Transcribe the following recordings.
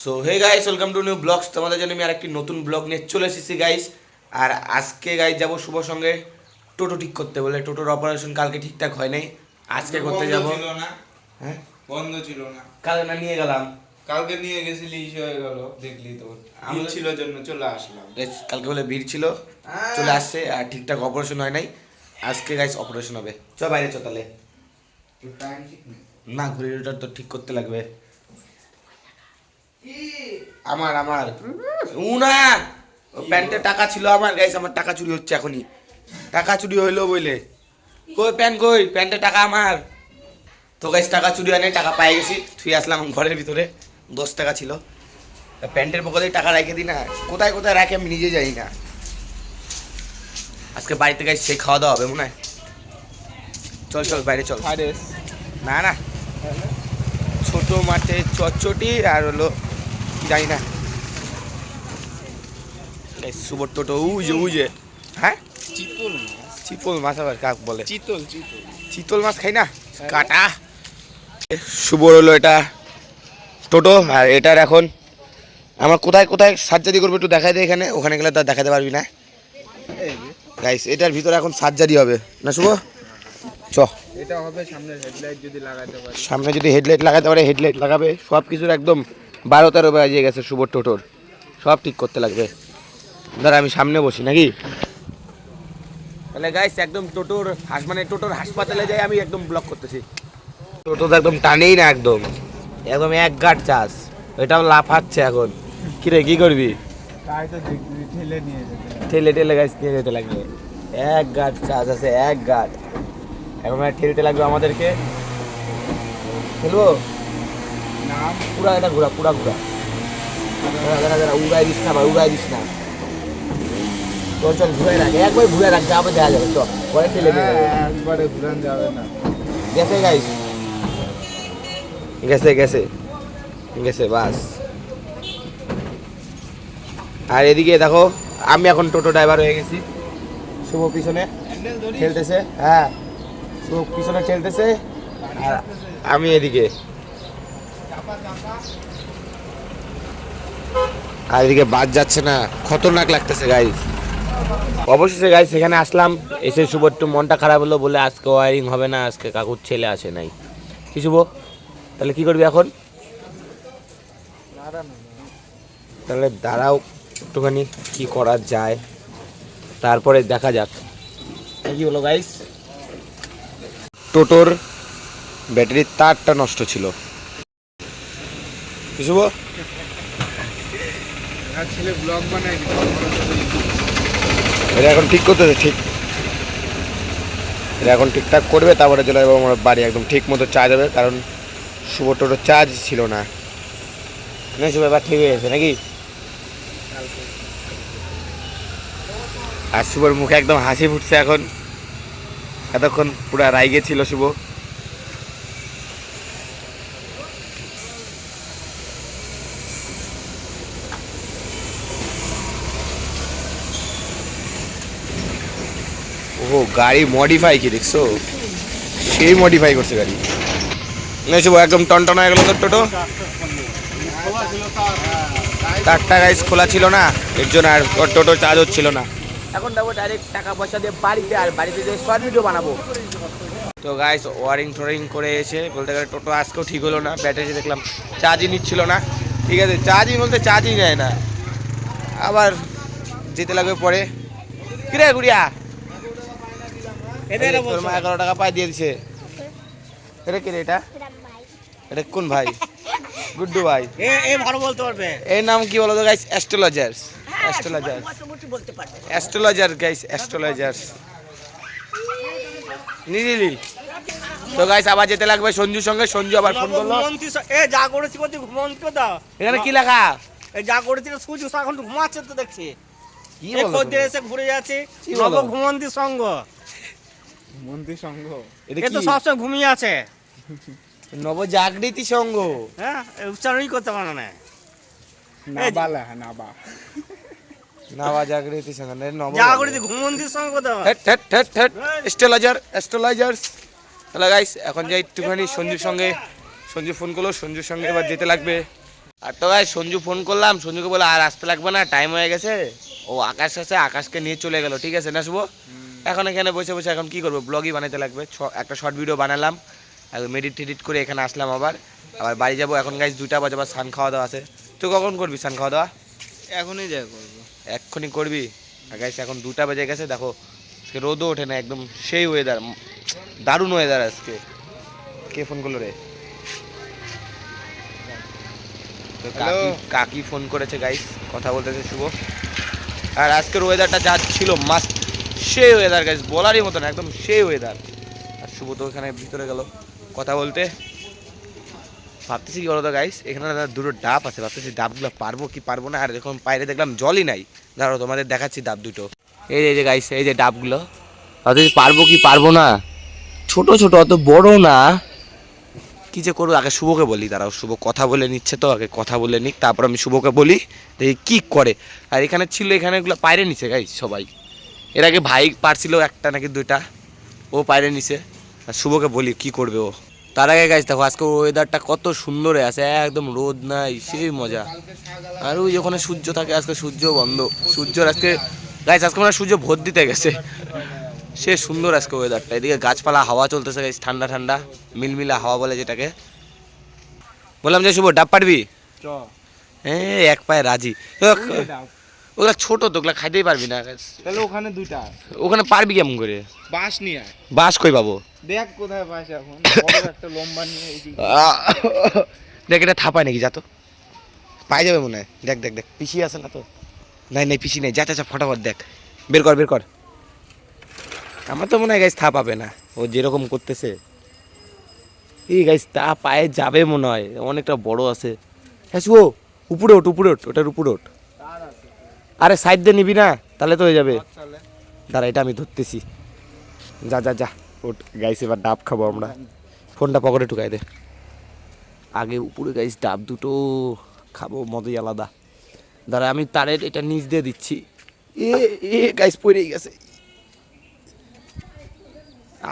So hey guys, welcome to new blogs. তোমাদের জন্য আমি আরেকটি নতুন ব্লগ নিয়ে চলে এসেছি গাইস। আর আজকে গাইস যাব শুভ সঙ্গে টোটো ঠিক করতে, বলে টোটোর অপারেশন কালকে ঠিকঠাক হয় নাই, আজকে করতে যাব। হ্যাঁ, বন্ধ ছিল না, কালকে না নিয়ে গেলাম, কালকে নিয়ে গেছিলি, ইস্যু হয়ে গেল, দেখলি তো ভিড় ছিল জন্য চলে আসলাম। গাইস কালকে বলে ভিড় ছিল, চলে আসছে আর ঠিকঠাক অপারেশন হয় নাই। আজকে গাইস অপারেশন হবে। চ বাইরে চ তাহলে। না, ঘড়িটা তো ঠিক করতে লাগবে। আমার আমার উনা প্যান্টে টাকা ছিল আমার গাইস, আমার টাকা চুরি হচ্ছে এখনই। টাকা চুরি হইলো বলে কই প্যান্ট, কই প্যান্টে টাকা আমার। তো গাইস টাকা চুরি হয় নাই, টাকা পাই গেছি, থুই আসলাম ঘরের ভিতরে। 10 টাকা ছিল, প্যান্টের পকেটে টাকা রেখে দিই না, কোথায় কোথায় রাখে আমি নিজে যাই না। আজকে বাড়িতে গাইস সে খাওয়া দাওয়া হবে মনে হয়। চল চল বাইরে চল। না না, ছোট মাঠে চটচটি আর হলো জানি না সুবর টোটো উজে উজে। হ্যাঁ, চিতল চিতল মাছ আবার কাক বলে? চিতল চিতল মাছ খাই না, কাটা। সুবর হলো এটা টোটো, আর এটার এখন আমার কোথায় কোথায় সার্জারি করবে একটু দেখাই দে এখানে, ওখানে গেলে তো দেখাতে পারবি না গাইস। এটার ভিতরে এখন সার্জারি হবে না শুভ? চ, এটা হবে সামনে হেডলাইট যদি লাগাতে পারি। সামনে যদি হেডলাইট লাগাতে পারে, হেডলাইট লাগাবে। সব কিছুর একদম 12-13 বাজিয়ে গেছে সুবর টোটোর, সব ঠিক করতে লাগবে। দাঁড়া আমি সামনে বসি নাকি? তাহলে গাইস একদম টোটোর মানে টোটোর হাসপাতালে যাই, আমি একদম ব্লক করতেছি। টোটো তো একদম টানেই না, একদম একদম এক গাঁট চাষ। এটাও লাফাচ্ছে এখন। কিরে কি করবি? তাই তো দেখবি, ঠেলে নিয়ে যেতে। ঠেলে ঠেলে গাইস নিয়ে যেতে লাগবে। এক গাঁট চাষ আছে, এক গাঁট। এখন ঠেলতে লাগবে আমাদেরকে। ঠেলবো না, পুরা, এটা ঘোরা পুরা ঘোরা। উড়াই দিস না ভাই, উড়াই দিস না। চল চল ঘুরে রাখ, একবার ঘুরে রাখ, যাবে দেখা যাবে। চল পরে ঠেলে দিয়ে যাবে। একবারে ঘুরান যাবে না। গেছে গাইস, গেছে গেছে গেছে বাস। আর এদিকে দেখো, আমি এখন টোটো ড্রাইভার হয়ে গেছি। শুভ পিছনে ঠেলতেছে, হ্যাঁ শুভ পিছনে ঠেলতেছে, আর আমি এদিকে। আর এদিকে বাদ যাচ্ছে না, খতরনাক লাগতেছে গাইস। অবশেষে গাইস সেখানে আসলাম, এসে শুভ একটু মনটা খারাপ হলো, বলে আজকে ওয়ারিং হবে না, আজকে কাকুর ছেলে আসে নাই। কি শুভ, তাহলে কি করবি এখন? তাহলে দাঁড়াও একটুখানি, কি করা যায় তারপরে দেখা যাক। কি হলো গাইস, টোটোর ব্যাটারির তারটা নষ্ট ছিল। কি শুভ, ছেলে ব্লগ বানায়, এটা এখন ঠিক করতেছে, ঠিক এটা এখন ঠিকঠাক করবে, তারপরে চলে যাবো আমার বাড়ি। একদম ঠিক মতো চার্জ হবে, কারণ শুভ টোটো চার্জ ছিল না। শুভ এবার ঠিক হয়ে গেছে নাকি? আর শুভর মুখে একদম হাসি ফুটছে এখন, এতক্ষণ পুরা রাইগে ছিল শুভ। ও গাড়ি মডিফাই কি দেখছো, সেই মডিফাই করছে গাড়ি। না শুভ একদম টনটন হয়ে গেল তোর টোটো। তারটা গাইস খোলা ছিল না, এর জন্য আর ওর টোটো চার্জ হচ্ছিল না। এখন যাবো ডাইরেক্ট টাকা পয়সা দিয়ে বাড়িতে, আর বাড়িতে যে শর্ট ভিডিও বানাবো। তো গাইস ওয়ারিং টোয়ারিং করে এসে বলতে গেলে টোটো আজকেও ঠিক হলো না, ব্যাটারি দেখলাম চার্জই নিচ্ছিল না। ঠিক আছে, চার্জই বলতে চার্জই নেয় না, আবার যেতে লাগবে পরে। কিরে গুড়িয়া, তোর মা 11 টাকা পাই দিয়ে দিছে। এটা কি রে, এটা এটা কোন ভাই? গুড্ডু ভাই। বলতে পারবে। এর নাম কি বলো তো guys? Astrologers, astrologer, astrologer guys, astrologers নিদিলি। তো গাইস আবার যেতে লাগবে সঞ্জুর সঙ্গে। সঞ্জু আবার ফোন করলো, এ যা করেছি বলছি ঘুমন্ত দাও। এখানে কি লেখা? এই যা করেছিল সূর্য এখন ঘুমাচ্ছে তো দেখছি। কি এই বলো খদ্দের তুমি? এসে ঘুরে যাচ্ছে কি বলো? নব ঘুমন্তি সঙ্গ। মন্ত্রী সংঘ। এটা এ কি? তো সবসময় ঘুমিয়ে আছে। নবজাগৃতি সংঘ। হ্যাঁ, উচ্চারণই করতে পারো না। নাবালা নাবা। নবজাগৃতি সংঘ নব যা করেছি ঘুমন্তি সঙ্গ দাও। Astrologer, astrologers. তাহলে গাইস এখন যাই একটুখানি সঞ্জুর সঙ্গে। সঞ্জু ফোন করলো, সঞ্জুর সঙ্গে এবার যেতে লাগবে। আর তো ভাই সঞ্জু ফোন করলাম, সঞ্জুকে বলে আর আসতে লাগবে না, টাইম হয়ে গেছে। ও আকাশ আছে, আকাশকে নিয়ে চলে গেল, ঠিক আছে না শুভ? এখন এখানে বসে বসে এখন কি করবো, ব্লগই বানাতে লাগবে। একটা শর্ট ভিডিও বানালাম, মেডিট টেডিট করে এখানে আসলাম, আবার বাড়ি যাবো। এখন গাইস 2টা বাজে, আবার স্নান খাওয়া দাওয়া আছে। তুই কখন করবি স্নান খাওয়া দাওয়া? এখনই যা করবো। এক্ষুনি করবি? আর গাইস এখন 2টা বেজে গেছে, দেখো আজকে রোদও ওঠে না, একদম সেই ওয়েদার, দারুণ ওয়েদার আজকে। কে ফোন করলো রে? তো কাকি ফোন করেছে গাইস, কথা বলতেছে শুভ। আর আজকের ওয়েদারটা যা ছিল মাস্ট, সেই ওয়েদার গাইস, বলারই মতো না, একদম সেই ওয়েদার। আর শুভ তো ওখানে ভিতরে গেল কথা বলতে। ভাবতেছি কি বলতো গাইস, এখানে দুটো ডাব আছে, ভাবতেছি ডাবগুলো পারবো কি পারবো না। আর যখন বাইরে দেখলাম জলই নাই, দাঁড়াও তোমাদের দেখাচ্ছি ডাব দুটো। এই যে গাইস, এই যে ডাবগুলো, ভাবতেছি পারবো কি পারবো না, ছোট ছোট, অত বড় না। কি যে করবো, আগে শুভকে বলি, দাঁড়াও শুভ কথা বলে নিচ্ছে, তো আগে কথা বলে নিক, তারপর আমি শুভকে বলি দেখি কি করে। আর এখানে ছিল, এখানে এগুলো পায়রে নিছে গাইস সবাই। এর আগে ভাই পারছিল একটা নাকি 2টা, ও পায়রে নিছে। আর শুভকে বলি কি করবে ও। তার আগে গাইস দেখো আজকে ওয়েদারটা কত সুন্দর আছে, একদম রোদ নাই, সেই মজা। আর ওই ওখানে সূর্য থাকে, আজকে সূর্য বন্ধ, সূর্যর আজকে গাইস আজকে মানে সূর্য ভোট দিতে গেছে। সে সুন্দর আজকে ওয়েদারটা, এদিকে গাছপালা, হাওয়া চলতেছে গাইস, ঠান্ডা ঠান্ডা মিলমিলা হাওয়া বলে যেটাকে। বললাম যে শুভ ডাব পারবি? হ্যাঁ এক পায়ে রাজি। ওগুলা ছোট তো, ওগুলা খাইতেই পারবি না। তাহলে ওখানে 2টা, ওখানে পারবি কেমন করে? বাঁশ নিয়ে আয়। বাঁশ কই পাবো? দেখ কোথায় বাঁশ, এখন বড় একটা লম্বা নিয়ে দেখ এটা থাপায় নাকি, যা তো পাই যাবে মনে হয়। দেখ দেখ দেখ, পিসি আছে না তো? নাই নাই পিসি নেই, যা চা ফটাফট দেখ, বের কর বের কর। আমার তো মনে হয় গাইস থা পাবে না, ও যেরকম করতেছে। এই গাইস তা পায়ে যাবে মনে হয়, অনেকটা বড় আছে। হ্যাঁ শুভ, উপরে ওঠ উপরে ওঠ, ওটার উপরে ওঠ। আরে সাইড দিয়ে নিবি না, তাহলে তো হয়ে যাবে। দাঁড়া এটা আমি ধরতেছি, যা যা যা ওঠ। গাইস এবার ডাব খাবো আমরা, ফোনটা পকেটে ঢুকাই দে। আগে উপরে গাইস ডাব দুটো খাবো, মজাই আলাদা। দাঁড়া আমি তারের এটা নিচ দিয়ে দিচ্ছি। এ এ গাইস পড়েই গেছে,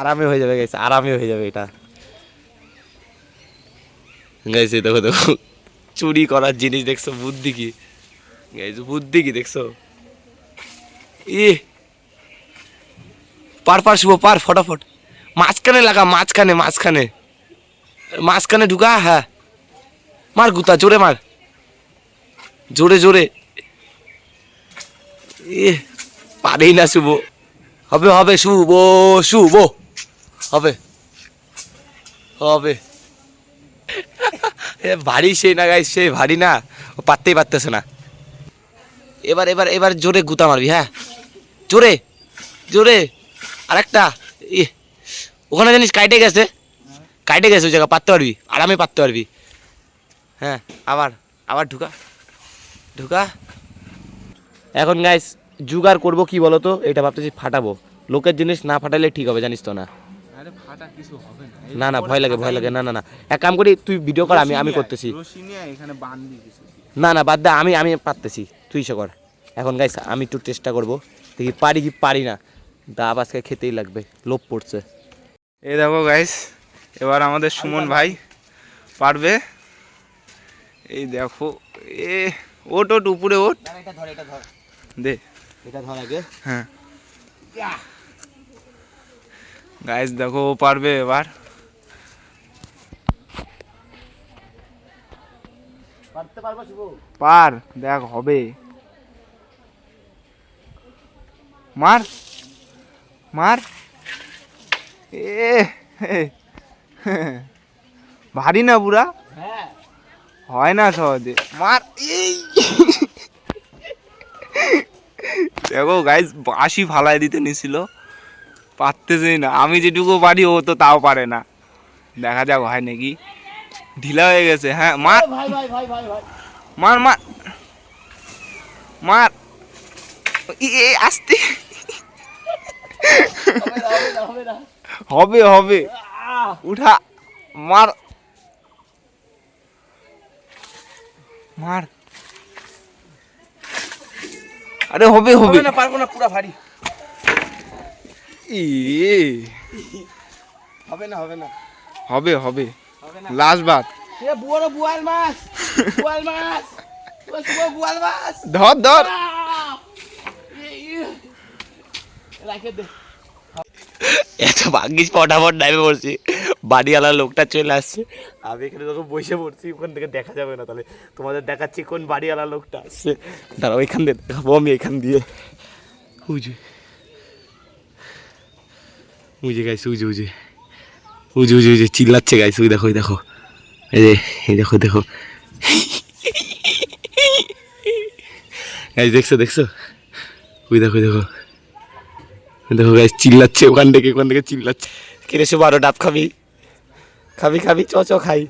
আরামে হয়ে যাবে গাইস, আরামে হয়ে যাবে এটা। গাইস এই দেখো দেখো, চুরি করার জিনিস দেখছো, বুদ্ধি কি গাইস, বুদ্ধি কি দেখছো? এ পার পার শুভ পার, ফটাফট মাঝখানে লাগা, মাঝখানে মাঝখানে মাঝখানে ঢুকা। হ্যাঁ মার গুতা, জোরে মার, জোরে জোরে। এ পারেই না শুভ, হবে হবে শুভ, শুভ হবে হবে। ভারী সেই না গাইস, সেই ভারী না, ও পারতেই পারতেছে না। এবার এবার এবার জোরে গুতা মারবি, হ্যাঁ জোরে জোরে। আরেকটা, ওখানে জানিস কাইটে গেছে, কাইটে গেছে ওই জায়গা, পারতে পারবি, আরামে পারতে পারবি। হ্যাঁ আবার আবার ঢুকা ঢুকা। এখন গাইস জুগার করবো কি বলতো, এটা ভাবতেছি ফাটাবো, লোকের জিনিস না ফাটালে ঠিক হবে, জানিস তো না? আরে ফাটা কিছু হবে না না ভয় লাগে ভয় লাগে, না না না এক কাম করি, তুই ভিডিও কর, আমি করতেছি। রশি নিয়ে এখানে বাঁধবি কিছু। না না বাদ দে, আমি পারতেছি, তুই ইসে কর। এখন গাইস আমি একটু চেষ্টা করবো, দেখি পারি কি পারি না। ডাব আজকে খেতেই লাগবে, লোভ পড়ছে। এই দেখো গাইস, এবার আমাদের সুমন ভাই পারবে। এই দেখো, এ ওট ওট উপরে ওট, এটা ধর এটা ধর, দে এটা ধর আগে। হ্যাঁ গাইস দেখো ও পারবে এবার। পারতে পারবো শুভ? পার, দেখ হবে। মার মার, এ ভারী না পুরা, হ্যাঁ হয় না সহজে, মার। এই দেখো গাইস, বাঁশি ফালাই দিতে নিছিল, পারতেছেই না। আমি যেটুকু পারি ও তো তাও পারে না, দেখা যাক হয় নাকি। ঢিলা হয়ে গেছে, হ্যাঁ মার ভাই ভাই ভাই ভাই ভাই, মার মার মার, আসতে হবে হবে, উঠা মার মার, আরে হবে হবে না পারবো না, পুরা ভারী ই হবে না হবে না হবে হবে, হবে না। লাস্ট বাত, এ বড় বোয়াল মাছ, বোয়াল মাছ, ও শুভ বোয়াল মাছ। ধর ধর। রাখে দে। এত ভাগ্যিস ফটাফট নামে পড়ছি, বাড়িওয়ালা লোকটা চলে আসছে, আমি এখানে যখন বসে পড়ছি ওখান থেকে দেখা যাবে না, তাহলে তোমাদের দেখাচ্ছি কোন বাড়িওয়ালা লোকটা আসছে। দাঁড়াও এখান দিয়ে দেখাবো আমি, এখান দিয়ে উজে উজে গাইছে, উজে উজে উজে উজে উজে চিল্লাচ্ছে গাইছে, ওই দেখো ওই দেখো, এই দেখো দেখো গাইস, দেখছো দেখছো, ওই দেখো দেখো দেখো গাইস, চিল্লাচ্ছে ওখান থেকে চিল্লাচ্ছে। কিরে শুভ, আরো ডাব খাবি? খাবি খাবি, চ চ খাই।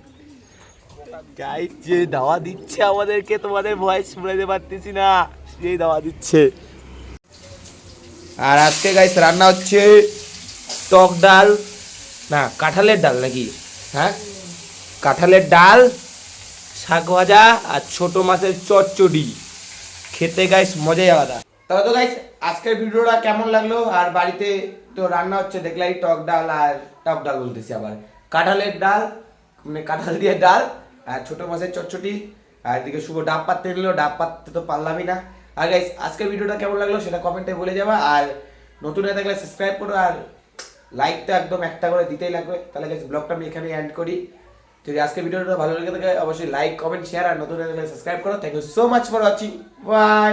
গাইস যে দাওয়া দিচ্ছে আমাদেরকে, তোমাদের ভয়েস শুনাতে পারতেছি না, সেই দাওয়া দিচ্ছে। আর আজকে গাইস রান্না হচ্ছে টক ডাল, না কাঁঠালের ডাল নাকি, হ্যাঁ কাঁঠালের ডাল, শাক ভাজা আর ছোট মাছের চচ্চড়ি। খেতে গাইস মজাই আলাদা। তাহলে তো গাইস আজকের ভিডিওটা কেমন লাগলো, আর বাড়িতে তো রান্না হচ্ছে দেখলাই, টক ডাল, আর টক ডাল বলতেছি আবার, কাঁঠালের ডাল মানে কাঁঠাল দিয়ে ডাল, আর ছোট মাছের চচ্চড়ি, আর এদিকে শুভ ডাব পাততে নিল, ডাব পাততে তো পারলামই না। আর গাইস আজকের ভিডিওটা কেমন লাগলো সেটা কমেন্টে বলে যাবা, আর নতুন হয়ে থাকলে সাবস্ক্রাইব করো, আর লাইক তো একদম একটা করে দিতেই লাগবে। তাহলে গাইস ব্লগটা আমি এখানে এন্ড করি। যদি আজকের ভিডিওটা ভালো লেগে থাকে অবশ্যই লাইক কমেন্ট শেয়ার, আর নতুন হয়ে থাকলে সাবস্ক্রাইব করো। Thank you so much for watching, by.